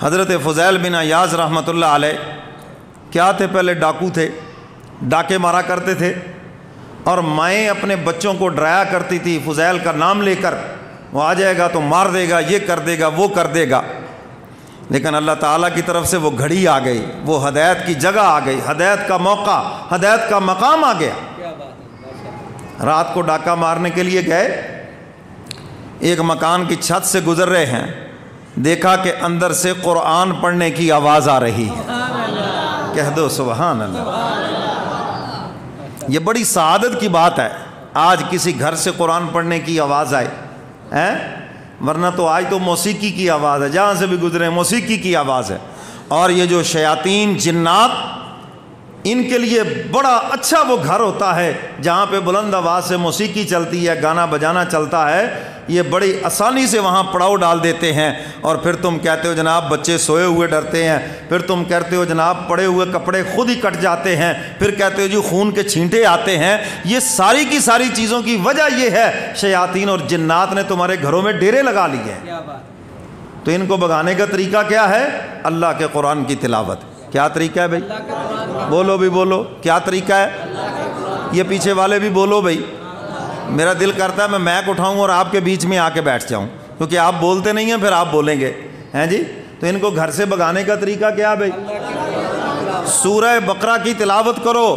حضرت فضیل بن عیاض رحمۃ اللہ علیہ کیا تھے؟ پہلے ڈاکو تھے، ڈاکے مارا کرتے تھے، اور مائیں اپنے بچوں کو ڈرایا کرتی تھی فضیل کا نام لے کر، وہ آ جائے گا تو مار دے گا، یہ کر دے گا، وہ کر دے گا۔ لیکن اللہ تعالیٰ کی طرف سے وہ گھڑی آ گئی، وہ ہدایت کی جگہ آ گئی، ہدایت کا موقع، ہدایت کا مقام آ گیا۔ رات کو ڈاکہ مارنے کے لیے گئے، ایک مکان کی چھت سے گزر رہے ہیں، دیکھا کہ اندر سے قرآن پڑھنے کی آواز آ رہی ہے۔ کہہ دو سبحان اللہ۔ یہ بڑی سعادت کی بات ہے آج کسی گھر سے قرآن پڑھنے کی آواز آئے، ورنہ تو آج تو موسیقی کی آواز ہے، جہاں سے بھی گزرے موسیقی کی آواز ہے۔ اور یہ جو شیاطین جنات، ان کے لیے بڑا اچھا وہ گھر ہوتا ہے جہاں پہ بلند آواز سے موسیقی چلتی ہے، گانا بجانا چلتا ہے، یہ بڑی آسانی سے وہاں پڑاؤ ڈال دیتے ہیں۔ اور پھر تم کہتے ہو جناب بچے سوئے ہوئے ڈرتے ہیں، پھر تم کہتے ہو جناب پڑے ہوئے کپڑے خود ہی کٹ جاتے ہیں، پھر کہتے ہو جی خون کے چھینٹے آتے ہیں۔ یہ ساری کی ساری چیزوں کی وجہ یہ ہے شیاطین اور جنات نے تمہارے گھروں میں ڈیرے لگا لیے ہیں۔ تو ان کو بھگانے کا طریقہ کیا ہے؟ اللہ کے قرآن کی تلاوت۔ کیا طریقہ ہے بھائی؟ بولو بھی بولو، کیا طریقہ ہے؟ یہ پیچھے والے بھی بولو بھائی۔ میرا دل کرتا ہے میں میک اٹھاؤں اور آپ کے بیچ میں آ کے بیٹھ جاؤں، کیونکہ آپ بولتے نہیں ہیں، پھر آپ بولیں گے ہیں جی۔ تو ان کو گھر سے بھگانے کا طریقہ کیا بھائی؟ سورہ بقرہ کی تلاوت کرو۔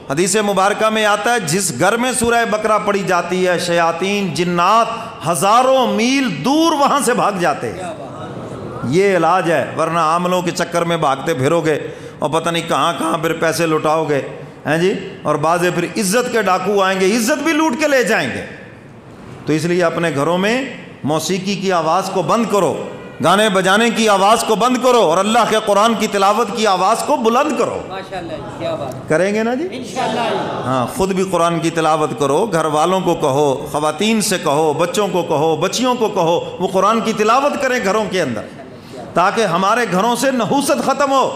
حدیث مبارکہ میں آتا ہے جس گھر میں سورہ بقرہ پڑھی جاتی ہے شیاطین جنات ہزاروں میل دور وہاں سے بھاگ جاتے ہیں۔ یہ علاج ہے، ورنہ عاملوں کے چکر میں بھاگتے پھرو گے اور پتہ نہیں کہاں کہاں پھر پیسے لٹاؤ گے ہیں جی، اور بعضے پھر عزت کے ڈاکو آئیں گے، عزت بھی لوٹ کے لے جائیں گے۔ تو اس لیے اپنے گھروں میں موسیقی کی آواز کو بند کرو، گانے بجانے کی آواز کو بند کرو، اور اللہ کے قرآن کی تلاوت کی آواز کو بلند کرو۔ کریں گے نا جی؟ ہاں، خود بھی قرآن کی تلاوت کرو، گھر والوں کو کہو، خواتین سے کہو، بچوں کو کہو، بچیوں کو کہو، وہ قرآن کی تلاوت کریں گھروں کے اندر، تاکہ ہمارے گھروں سے نحوست ختم ہو،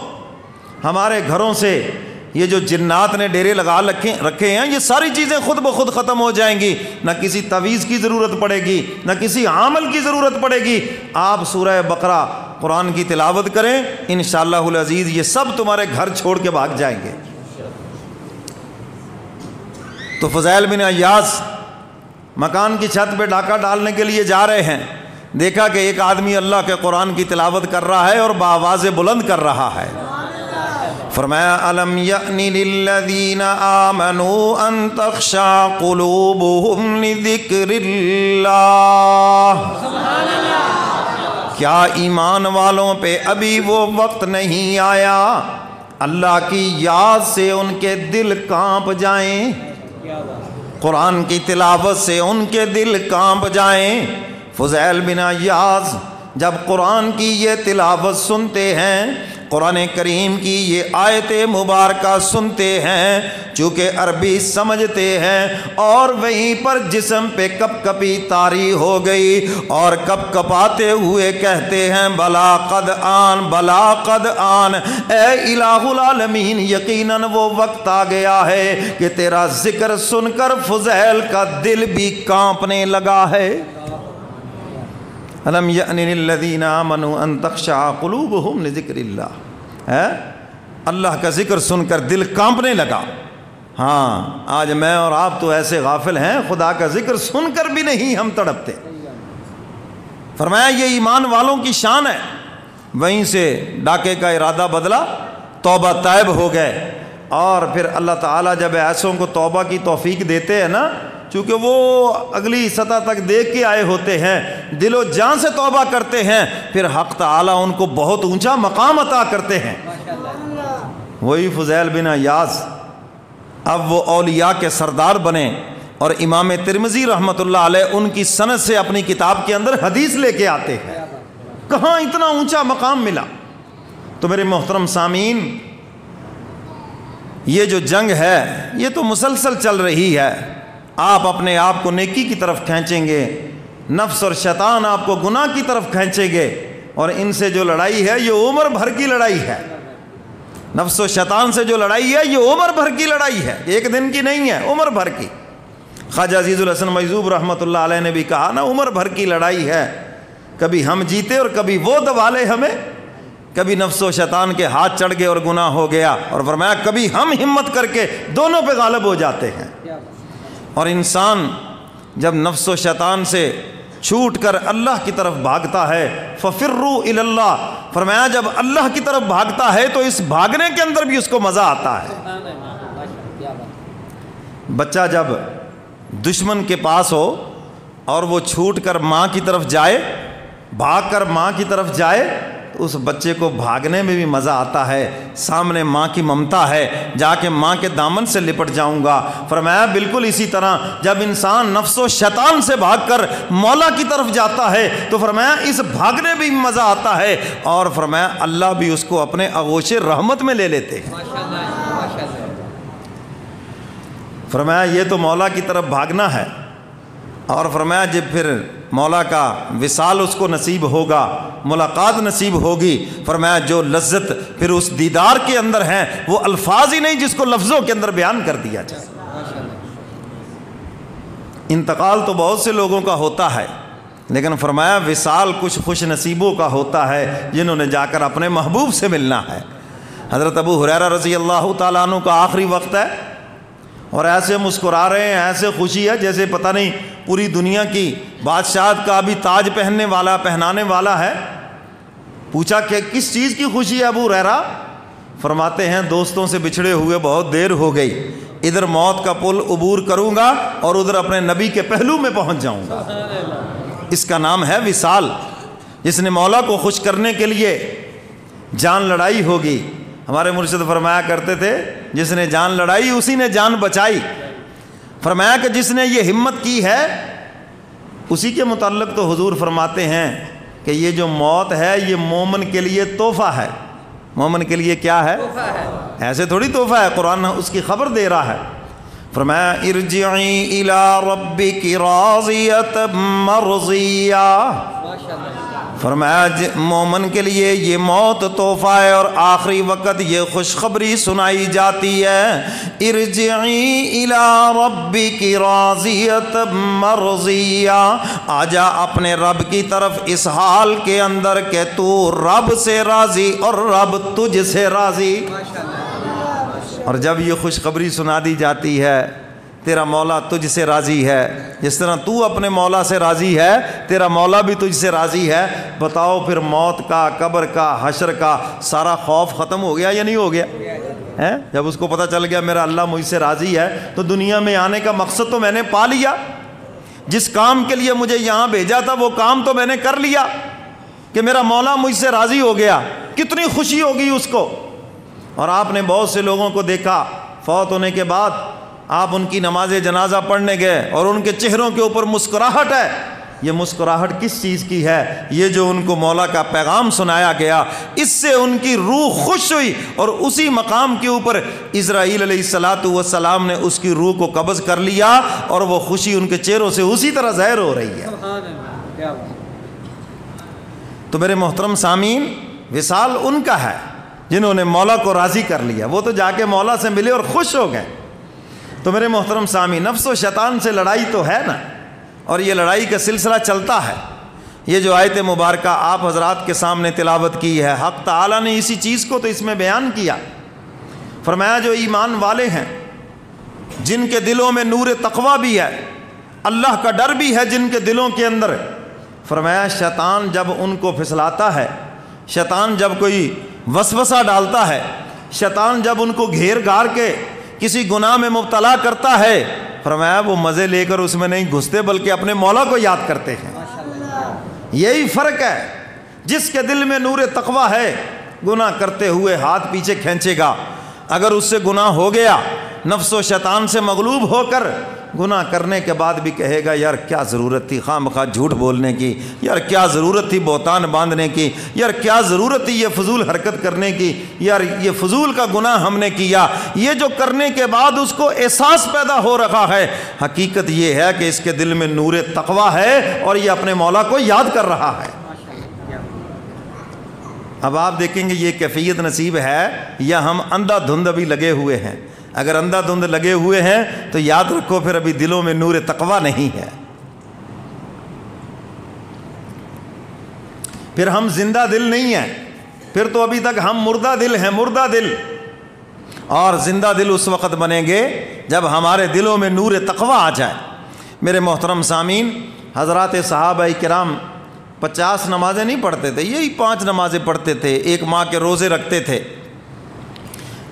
ہمارے گھروں سے یہ جو جنات نے ڈیرے لگا رکھے ہیں یہ ساری چیزیں خود بخود ختم ہو جائیں گی۔ نہ کسی تعویذ کی ضرورت پڑے گی، نہ کسی عامل کی ضرورت پڑے گی۔ آپ سورہ بقرہ قرآن کی تلاوت کریں، انشاءاللہ العزیز یہ سب تمہارے گھر چھوڑ کے بھاگ جائیں گے۔ تو فضیل بن عیاض مکان کی چھت پہ ڈاکہ ڈالنے کے لیے جا رہے ہیں، دیکھا کہ ایک آدمی اللہ کے قرآن کی تلاوت کر رہا ہے اور بآواز بلند کر رہا ہے۔ فرمایا الم یأن للذین آمنوا ان تخشع قلوبهم لذکر اللہ، کیا ایمان والوں پہ ابھی وہ وقت نہیں آیا اللہ کی یاد سے ان کے دل کانپ جائیں، قرآن کی تلاوت سے ان کے دل کانپ جائیں۔ فضیل بن عیاض جب قرآن کی یہ تلاوت سنتے ہیں، قرآن کریم کی یہ آیت مبارکہ سنتے ہیں، چونکہ عربی سمجھتے ہیں، اور وہیں پر جسم پہ کپ کپی طاری ہو گئی اور کپ کپاتے ہوئے کہتے ہیں بلا قد آن، بلا قد آن، اے الہ العالمین یقیناً وہ وقت آ گیا ہے کہ تیرا ذکر سن کر فضیل کا دل بھی کانپنے لگا ہے۔ الم یأن للذین آمنوا ان تخشع قلوبهم لذکر اللہ، اللہ کا ذکر سن کر دل کانپنے لگا۔ ہاں، آج میں اور آپ تو ایسے غافل ہیں، خدا کا ذکر سن کر بھی نہیں ہم تڑپتے۔ فرمایا یہ ایمان والوں کی شان ہے۔ وہیں سے ڈاکے کا ارادہ بدلا، توبہ طائب ہو گئے، اور پھر اللہ تعالیٰ جب ایسوں کو توبہ کی توفیق دیتے ہیں نا، چونکہ وہ اگلی سطح تک دیکھ کے آئے ہوتے ہیں، دل و جان سے توبہ کرتے ہیں، پھر حق تعالیٰ ان کو بہت اونچا مقام عطا کرتے ہیں۔ وہی فضیل بن عیاض اب وہ اولیاء کے سردار بنے، اور امام ترمذی رحمۃ اللہ علیہ ان کی سند سے اپنی کتاب کے اندر حدیث لے کے آتے ہیں۔ کہاں اتنا اونچا مقام ملا؟ تو میرے محترم سامعین، یہ جو جنگ ہے یہ تو مسلسل چل رہی ہے۔ آپ اپنے آپ کو نیکی کی طرف کھینچیں گے، نفس اور شیطان آپ کو گناہ کی طرف کھینچیں گے، اور ان سے جو لڑائی ہے یہ عمر بھر کی لڑائی ہے۔ نفس و شیطان سے جو لڑائی ہے یہ عمر بھر کی لڑائی ہے، ایک دن کی نہیں ہے، عمر بھر کی۔ خواجہ عزیز الحسن مجذوب رحمۃ اللہ علیہ نے بھی کہا نا، عمر بھر کی لڑائی ہے، کبھی ہم جیتے اور کبھی وہ دبا لے ہمیں۔ کبھی نفس و شیطان کے ہاتھ چڑھ گئے اور گناہ ہو گیا، اور فرمایا کبھی ہم ہمت کر کے دونوں پہ غالب ہو جاتے ہیں۔ اور انسان جب نفس و شیطان سے چھوٹ کر اللہ کی طرف بھاگتا ہے، ففروا الی اللہ، فرمایا جب اللہ کی طرف بھاگتا ہے تو اس بھاگنے کے اندر بھی اس کو مزہ آتا ہے۔ بچہ جب دشمن کے پاس ہو اور وہ چھوٹ کر ماں کی طرف جائے، بھاگ کر ماں کی طرف جائے، تو اس بچے کو بھاگنے میں بھی مزہ آتا ہے، سامنے ماں کی ممتا ہے، جا کے ماں کے دامن سے لپٹ جاؤں گا۔ فرمایا بالکل اسی طرح جب انسان نفس و شیطان سے بھاگ کر مولا کی طرف جاتا ہے تو فرمایا اس بھاگنے میں بھی مزہ آتا ہے، اور فرمایا اللہ بھی اس کو اپنے آغوش رحمت میں لے لیتے ہیں۔ فرمایا یہ تو مولا کی طرف بھاگنا ہے، اور فرمایا جب پھر مولا کا وصال اس کو نصیب ہوگا، ملاقات نصیب ہوگی، فرمایا جو لذت پھر اس دیدار کے اندر ہیں وہ الفاظ ہی نہیں جس کو لفظوں کے اندر بیان کر دیا جائے۔ انتقال تو بہت سے لوگوں کا ہوتا ہے، لیکن فرمایا وصال کچھ خوش نصیبوں کا ہوتا ہے جنہوں نے جا کر اپنے محبوب سے ملنا ہے۔ حضرت ابو ہریرہ رضی اللہ تعالیٰ عنہ کا آخری وقت ہے، اور ایسے مسکرا رہے ہیں، ایسے خوشی ہے جیسے پتہ نہیں پوری دنیا کی بادشاہت کا بھی تاج پہنانے والا ہے۔ پوچھا کہ کس چیز کی خوشی ہے ابو ہریرہ؟ فرماتے ہیں دوستوں سے بچھڑے ہوئے بہت دیر ہو گئی، ادھر موت کا پل عبور کروں گا اور ادھر اپنے نبی کے پہلو میں پہنچ جاؤں گا۔ اس کا نام ہے وصال۔ جس نے مولا کو خوش کرنے کے لیے جان لڑائی ہوگی، ہمارے مرشد فرمایا کرتے تھے جس نے جان لڑائی اسی نے جان بچائی۔ فرمایا کہ جس نے یہ ہمت کی ہے اسی کے متعلق تو حضور فرماتے ہیں کہ یہ جو موت ہے یہ مومن کے لیے تحفہ ہے۔ مومن کے لیے کیا ہے؟ ایسے تھوڑی تحفہ ہے، قرآن اس کی خبر دے رہا ہے۔ فرمایا ارجعی الی ربک راضیۃ مرضیہ، فرمایا مومن کے لیے یہ موت تحفہ ہے اور آخری وقت یہ خوشخبری سنائی جاتی ہے، ارجعی الی ربک راضیۃ مرضیہ، آجا اپنے رب کی طرف اس حال کے اندر کہ تو رب سے راضی اور رب تجھ سے راضی۔ اور جب یہ خوشخبری سنا دی جاتی ہے تیرا مولا تجھ سے راضی ہے، جس طرح تو اپنے مولا سے راضی ہے تیرا مولا بھی تجھ سے راضی ہے، بتاؤ پھر موت کا، قبر کا، حشر کا سارا خوف ختم ہو گیا یا نہیں ہو گیا؟ جب اس کو پتہ چل گیا میرا اللہ مجھ سے راضی ہے تو دنیا میں آنے کا مقصد تو میں نے پا لیا، جس کام کے لیے مجھے یہاں بھیجا تھا وہ کام تو میں نے کر لیا کہ میرا مولا مجھ سے راضی ہو گیا، کتنی خوشی ہوگی اس کو۔ اور آپ نے بہت سے لوگوں کو دیکھا فوت ہونے کے بعد آپ ان کی نماز جنازہ پڑھنے گئے اور ان کے چہروں کے اوپر مسکراہٹ ہے۔ یہ مسکراہٹ کس چیز کی ہے؟ یہ جو ان کو مولا کا پیغام سنایا گیا اس سے ان کی روح خوش ہوئی، اور اسی مقام کے اوپر اسرائیل علیہ السلام نے اس کی روح کو قبض کر لیا، اور وہ خوشی ان کے چہروں سے اسی طرح ظاہر ہو رہی ہے۔ تو میرے محترم سامعین، وصال ان کا ہے جنہوں نے مولا کو راضی کر لیا، وہ تو جا کے مولا سے ملے اور خوش ہو گئے۔ تو میرے محترم سامعین، نفس و شیطان سے لڑائی تو ہے نا، اور یہ لڑائی کا سلسلہ چلتا ہے۔ یہ جو آیت مبارکہ آپ حضرات کے سامنے تلاوت کی ہے، حق تعالیٰ نے اسی چیز کو تو اس میں بیان کیا۔ فرمایا جو ایمان والے ہیں، جن کے دلوں میں نور تقویٰ بھی ہے، اللہ کا ڈر بھی ہے جن کے دلوں کے اندر، فرمایا شیطان جب ان کو پھسلاتا ہے، شیطان جب کوئی وسوسہ ڈالتا ہے، شیطان جب ان کو گھیر گھار کے کسی گناہ میں مبتلا کرتا ہے، فرمایا وہ مزے لے کر اس میں نہیں گھستے بلکہ اپنے مولا کو یاد کرتے ہیں۔ یہی فرق ہے، جس کے دل میں نور تقویٰ ہے گناہ کرتے ہوئے ہاتھ پیچھے کھینچے گا، اگر اس سے گناہ ہو گیا نفس و شیطان سے مغلوب ہو کر گناہ کرنے کے بعد بھی کہے گا یار کیا ضرورت تھی خواہ مخواہ جھوٹ بولنے کی، یار کیا ضرورت تھی بہتان باندھنے کی، یار کیا ضرورت تھی یہ فضول حرکت کرنے کی، یار یہ فضول کا گناہ ہم نے کیا۔ یہ جو کرنے کے بعد اس کو احساس پیدا ہو رہا ہے، حقیقت یہ ہے کہ اس کے دل میں نور تقویٰ ہے اور یہ اپنے مولا کو یاد کر رہا ہے۔ اب آپ دیکھیں گے یہ کیفیت نصیب ہے یا ہم اندھا دھند ابھی لگے ہوئے ہیں؟ اگر اندھا دھند لگے ہوئے ہیں تو یاد رکھو پھر ابھی دلوں میں نور تقویٰ نہیں ہے۔ پھر ہم زندہ دل نہیں ہیں، پھر تو ابھی تک ہم مردہ دل ہیں، مردہ دل، اور زندہ دل اس وقت بنیں گے جب ہمارے دلوں میں نور تقویٰ آ جائے۔ میرے محترم سامعین، حضرات صحابہ کرام 50 نمازیں نہیں پڑھتے تھے، یہی 5 نمازیں پڑھتے تھے، 1 ماہ کے روزے رکھتے تھے،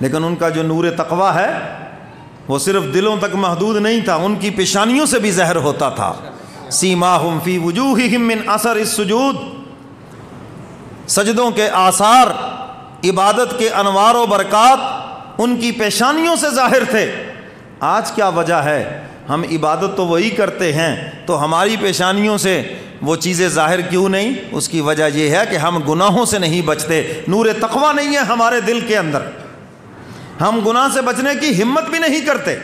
لیکن ان کا جو نور تقویٰ ہے وہ صرف دلوں تک محدود نہیں تھا، ان کی پیشانیوں سے بھی ظاہر ہوتا تھا۔ سیماہم فی وجوہہم من اثر السجود، سجدوں کے آثار، عبادت کے انوار و برکات ان کی پیشانیوں سے ظاہر تھے۔ آج کیا وجہ ہے؟ ہم عبادت تو وہی کرتے ہیں، تو ہماری پیشانیوں سے وہ چیزیں ظاہر کیوں نہیں؟ اس کی وجہ یہ ہے کہ ہم گناہوں سے نہیں بچتے، نور تقویٰ نہیں ہے ہمارے دل کے اندر، ہم گناہ سے بچنے کی ہمت بھی نہیں کرتے،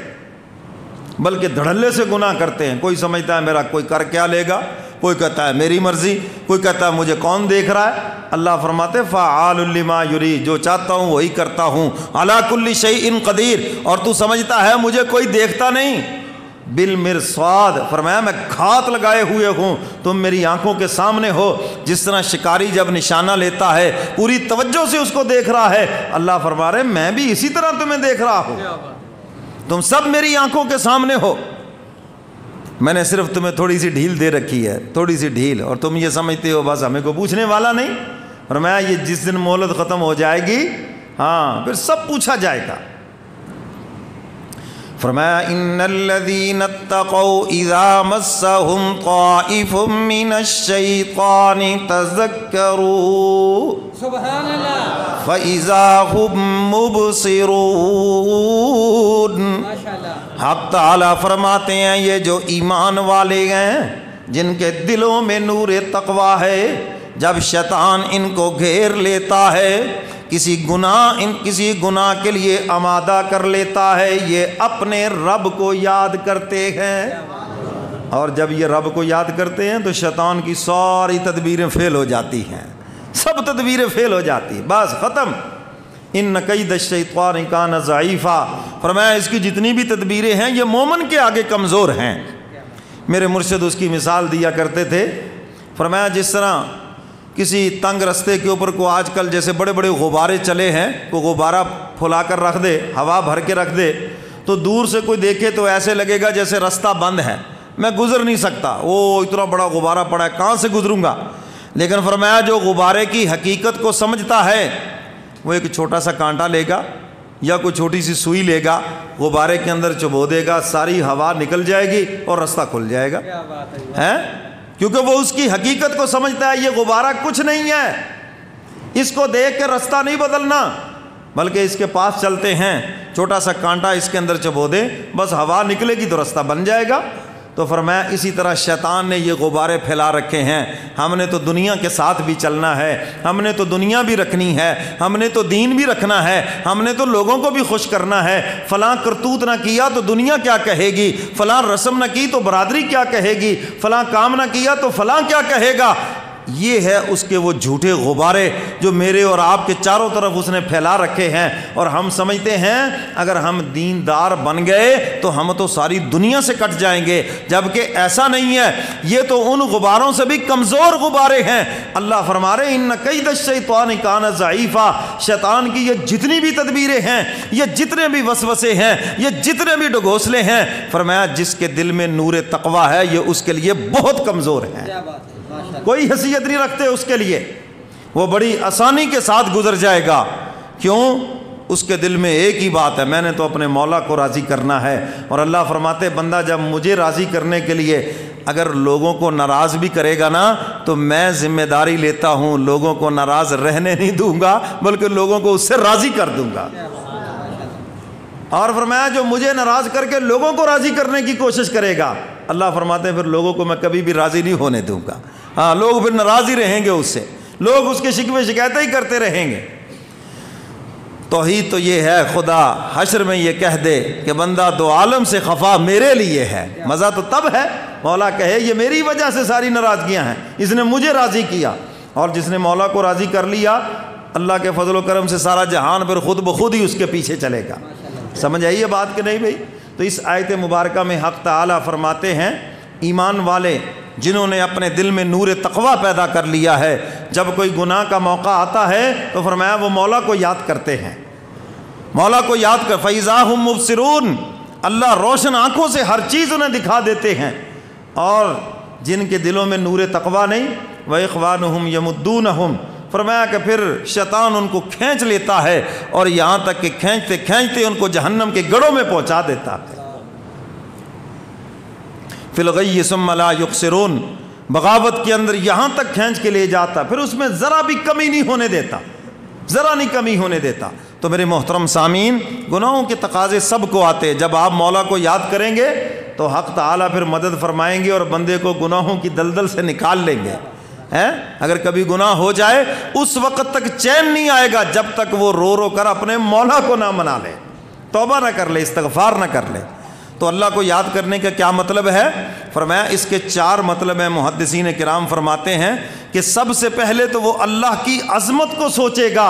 بلکہ دھڑلے سے گناہ کرتے ہیں۔ کوئی سمجھتا ہے میرا کوئی کر کیا لے گا، کوئی کہتا ہے میری مرضی، کوئی کہتا ہے مجھے کون دیکھ رہا ہے۔ اللہ فرماتے فعال لما یرید، جو چاہتا ہوں وہی کرتا ہوں، علی کل شیء قدیر، اور تو سمجھتا ہے مجھے کوئی دیکھتا نہیں۔ بالمرصاد، فرمایا میں گھات لگائے ہوئے ہوں، تم میری آنکھوں کے سامنے ہو۔ جس طرح شکاری جب نشانہ لیتا ہے پوری توجہ سے اس کو دیکھ رہا ہے، اللہ فرما رہے میں بھی اسی طرح تمہیں دیکھ رہا ہوں، تم سب میری آنکھوں کے سامنے ہو، میں نے صرف تمہیں تھوڑی سی ڈھیل دے رکھی ہے، تھوڑی سی ڈھیل، اور تم یہ سمجھتے ہو بس ہمیں کو پوچھنے والا نہیں۔ فرمایا یہ جس دن مہلت ختم ہو جائے گی، ہاں پھر سب پوچھا جائے گا۔ فرمایا ان الذین اتقوا اذا مسهم طائف من الشیطان تذکروا سبحان اللہ فاذا هم مبصرون۔ ماشاءاللہ۔ حق تعالیٰ فرماتے ہیں یہ جو ایمان والے ہیں، جن کے دلوں میں نور تقویٰ ہے، جب شیطان ان کو گھیر لیتا ہے، کسی گناہ کے لیے آمادہ کر لیتا ہے، یہ اپنے رب کو یاد کرتے ہیں، اور جب یہ رب کو یاد کرتے ہیں تو شیطان کی ساری تدبیریں فیل ہو جاتی ہیں، سب تدبیریں فیل ہو جاتی ہیں، بس ختم۔ ان کید الشیطان کان ضعیفا، فرمایا اس کی جتنی بھی تدبیریں ہیں یہ مومن کے آگے کمزور ہیں۔ میرے مرشد اس کی مثال دیا کرتے تھے، فرمایا جس طرح کسی تنگ رستے کے اوپر کو آج کل جیسے بڑے بڑے غبارے چلے ہیں، کوئی غبارہ پھلا کر رکھ دے، ہوا بھر کے رکھ دے، تو دور سے کوئی دیکھے تو ایسے لگے گا جیسے رستہ بند ہے، میں گزر نہیں سکتا، وہ اتنا بڑا غبارہ پڑا ہے کہاں سے گزروں گا۔ لیکن فرمایا جو غبارے کی حقیقت کو سمجھتا ہے وہ ایک چھوٹا سا کانٹا لے گا یا کوئی چھوٹی سی سوئی لے گا، غبارے کے اندر چبو دے گا، ساری ہوا نکل جائے گی اور رستہ کھل جائے گا، کیا بات ہے، ہیں؟ کیونکہ وہ اس کی حقیقت کو سمجھتا ہے، یہ غبارہ کچھ نہیں ہے، اس کو دیکھ کے رستہ نہیں بدلنا، بلکہ اس کے پاس چلتے ہیں، چھوٹا سا کانٹا اس کے اندر چبو دے، بس ہوا نکلے گی تو رستہ بن جائے گا۔ تو فرمایا اسی طرح شیطان نے یہ غبارے پھیلا رکھے ہیں، ہم نے تو دنیا کے ساتھ بھی چلنا ہے، ہم نے تو دنیا بھی رکھنی ہے، ہم نے تو دین بھی رکھنا ہے، ہم نے تو لوگوں کو بھی خوش کرنا ہے، فلاں کرتوت نہ کیا تو دنیا کیا کہے گی، فلاں رسم نہ کی تو برادری کیا کہے گی، فلاں کام نہ کیا تو فلاں کیا کہے گا۔ یہ ہے اس کے وہ جھوٹے غبارے جو میرے اور آپ کے چاروں طرف اس نے پھیلا رکھے ہیں، اور ہم سمجھتے ہیں اگر ہم دیندار بن گئے تو ہم تو ساری دنیا سے کٹ جائیں گے، جبکہ ایسا نہیں ہے، یہ تو ان غباروں سے بھی کمزور غبارے ہیں۔ اللہ فرما رہے ان کید الشیطان کان ضعیفا، شیطان کی یہ جتنی بھی تدبیریں ہیں، یہ جتنے بھی وسوسے ہیں، یہ جتنے بھی ڈگوسلے ہیں، فرمایا جس کے دل میں نور تقویٰ ہے یہ اس کے لیے بہت کمزور ہے، کیا بات ہے، ماشاءاللہ۔ کوئی حیثیت نہیں رکھتے اس کے لیے، وہ بڑی آسانی کے ساتھ گزر جائے گا۔ کیوں؟ اس کے دل میں ایک ہی بات ہے، میں نے تو اپنے مولا کو راضی کرنا ہے، اور اللہ فرماتے بندہ جب مجھے راضی کرنے کے لیے اگر لوگوں کو ناراض بھی کرے گا نا تو میں ذمہ داری لیتا ہوں، لوگوں کو ناراض رہنے نہیں دوں گا بلکہ لوگوں کو اس سے راضی کر دوں گا۔ اور فرمایا جو مجھے ناراض کر کے لوگوں کو راضی کرنے کی کوشش کرے گا، اللہ فرماتے ہیں پھر لوگوں کو میں کبھی بھی راضی نہیں ہونے دوں گا، ہاں لوگ پھر ناراض ہی رہیں گے اس سے، لوگ اس کے شکوے شکایتیں ہی کرتے رہیں گے۔ توحید تو یہ ہے خدا حشر میں یہ کہہ دے کہ بندہ دو عالم سے خفا میرے لیے ہے، مزہ تو تب ہے مولا کہے یہ میری وجہ سے ساری ناراضگیاں ہیں، اس نے مجھے راضی کیا، اور جس نے مولا کو راضی کر لیا اللہ کے فضل و کرم سے سارا جہان پھر خود بخود ہی اس کے پیچھے چلے گا۔ سمجھ آئی یہ بات کہ نہیں بھائی؟ تو اس آیت مبارکہ میں حق تعالیٰ فرماتے ہیں ایمان والے جنہوں نے اپنے دل میں نور تقوی پیدا کر لیا ہے، جب کوئی گناہ کا موقع آتا ہے تو فرمایا وہ مولا کو یاد کرتے ہیں، مولا کو یاد کر فَإِذَا هُمْ مُبْصِرُونَ، اللہ روشن آنکھوں سے ہر چیز انہیں دکھا دیتے ہیں۔ اور جن کے دلوں میں نور تقوی نہیں، وَإِخْوَانُهُمْ يَمُدُّونَهُمْ، فرمایا کہ پھر شیطان ان کو کھینچ لیتا ہے اور یہاں تک کہ کھینچتے کھینچتے ان کو جہنم کے گڑھوں میں پہنچا دیتا ہے۔ فِي الْغَيِّ ثُمَّ لَا يُقْصِرُونَ، بغاوت کے اندر یہاں تک کھینچ کے لے جاتا، پھر اس میں ذرا بھی کمی نہیں ہونے دیتا، ذرا نہیں کمی ہونے دیتا۔ تو میرے محترم سامعین، گناہوں کے تقاضے سب کو آتے، جب آپ مولا کو یاد کریں گے تو حق تعالیٰ پھر مدد فرمائیں گے اور بندے کو گناہوں کی دلدل سے نکال لیں گے۔ اگر کبھی گناہ ہو جائے اس وقت تک چین نہیں آئے گا جب تک وہ رو رو کر اپنے مولا کو نہ منا لے، توبہ نہ کر لے، استغفار نہ کر لے۔ تو اللہ کو یاد کرنے کا کیا مطلب ہے؟ فرمایا اس کے 4 مطلب ہیں۔ محدثین کرام فرماتے ہیں کہ سب سے پہلے تو وہ اللہ کی عظمت کو سوچے گا،